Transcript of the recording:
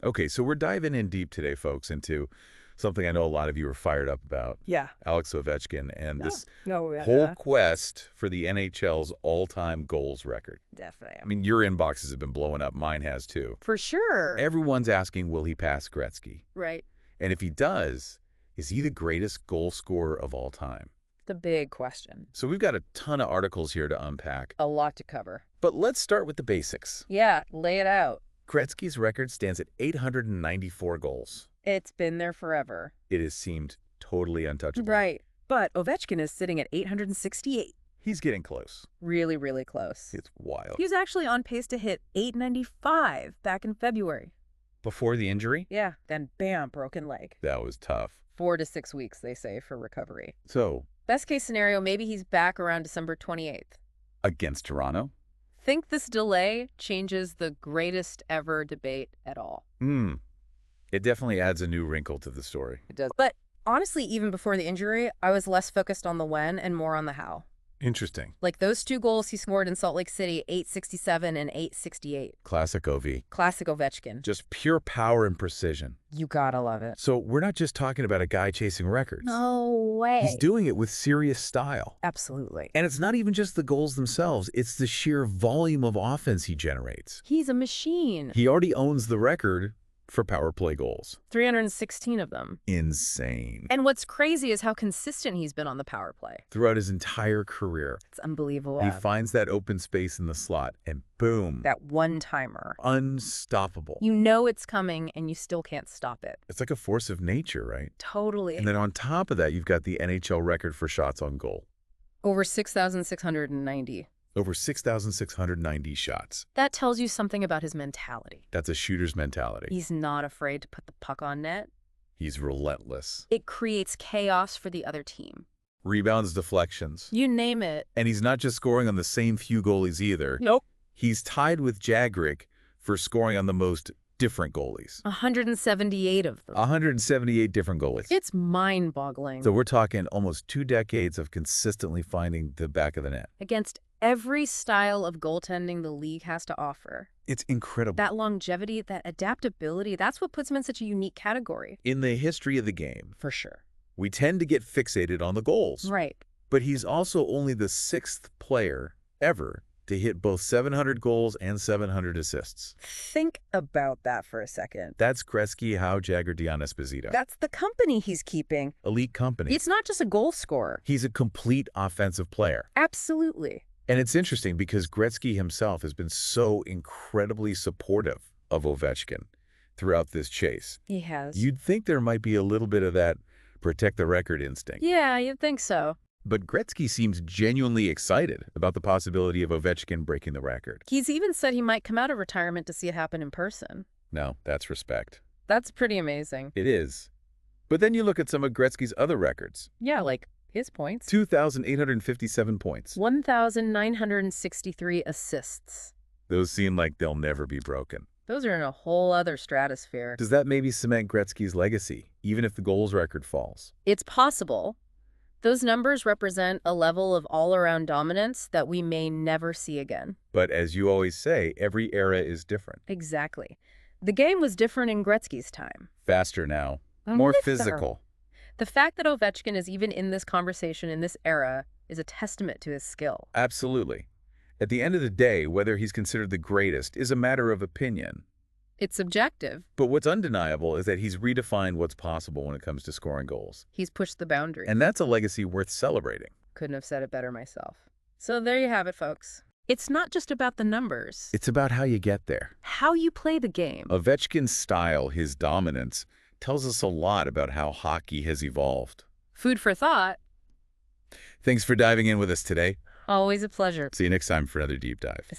Okay, so we're diving in deep today, folks, into something I know a lot of you are fired up about. Yeah. Alex Ovechkin and No, this no, whole quest for the NHL's all-time goals record. definitely. I mean, your inboxes have been blowing up. Mine has too. For sure. Everyone's asking, will he pass Gretzky? Right. And if he does, is he the greatest goal scorer of all time? The big question. So we've got a ton of articles here to unpack. A lot to cover. But let's start with the basics. Yeah, lay it out. Gretzky's record stands at 894 goals. It's been there forever. It has seemed totally untouchable. Right. But Ovechkin is sitting at 868. He's getting close. Really, really close. It's wild. He was actually on pace to hit 895 back in February. Before the injury? Yeah, then bam, broken leg. That was tough. 4 to 6 weeks, they say, for recovery. So, Best case scenario, maybe he's back around December 28th. against Toronto? Think this delay changes the greatest ever debate at all? It definitely adds a new wrinkle to the story. It does. But honestly, even before the injury, I was less focused on the when and more on the how. Interesting. Like those 2 goals he scored in Salt Lake City, 867 and 868. Classic OV. Classic Ovechkin. Just pure power and precision. You gotta love it. So we're not just talking about a guy chasing records. No way. He's doing it with serious style. Absolutely. And it's not even just the goals themselves. It's the sheer volume of offense he generates. He's a machine. He already owns the record for power play goals. 316 of them. Insane. And what's crazy is how consistent he's been on the power play. Throughout his entire career, It's unbelievable. he finds that open space in the slot and boom. That one-timer. Unstoppable. You know it's coming and you still can't stop it. It's like a force of nature, right? Totally. And then on top of that, you've got the NHL record for shots on goal. Over 6,690. Over 6,690 shots. That tells you something about his mentality. That's a shooter's mentality. He's not afraid to put the puck on net. He's relentless. It creates chaos for the other team. Rebounds, deflections. You name it. And he's not just scoring on the same few goalies either. Nope. He's tied with Jagrick for scoring on the most different goalies. 178 of them. 178 different goalies. It's mind-boggling. So we're talking almost 2 decades of consistently finding the back of the net. Against every style of goaltending the league has to offer. It's incredible. That longevity, that adaptability, that's what puts him in such a unique category. In the history of the game, For sure. we tend to get fixated on the goals. Right. But he's also only the 6th player ever to hit both 700 goals and 700 assists. Think about that for a second. That's Gretzky, Howe, Jagger, Dion Esposito. That's the company he's keeping. Elite company. It's not just a goal scorer. He's a complete offensive player. Absolutely. And it's interesting because Gretzky himself has been so incredibly supportive of Ovechkin throughout this chase. He has. You'd think there might be a little bit of that protect the record instinct. Yeah, you'd think so. But Gretzky seems genuinely excited about the possibility of Ovechkin breaking the record. He's even said he might come out of retirement to see it happen in person. Now, that's respect. That's pretty amazing. It is. But then you look at some of Gretzky's other records. Yeah, like his points. 2,857 points. 1,963 assists. Those seem like they'll never be broken. Those are in a whole other stratosphere. Does that maybe cement Gretzky's legacy, even if the goals record falls? It's possible. Those numbers represent a level of all-around dominance that we may never see again. But as you always say, every era is different. Exactly. The game was different in Gretzky's time. Faster now. More physical. The fact that Ovechkin is even in this conversation in this era is a testament to his skill. Absolutely. At the end of the day, whether he's considered the greatest is a matter of opinion. It's subjective. But what's undeniable is that he's redefined what's possible when it comes to scoring goals. He's pushed the boundary. And that's a legacy worth celebrating. Couldn't have said it better myself. So there you have it, folks. It's not just about the numbers. It's about how you get there. How you play the game. Ovechkin's style, his dominance, tells us a lot about how hockey has evolved. Food for thought. Thanks for diving in with us today. Always a pleasure. See you next time for another deep dive. See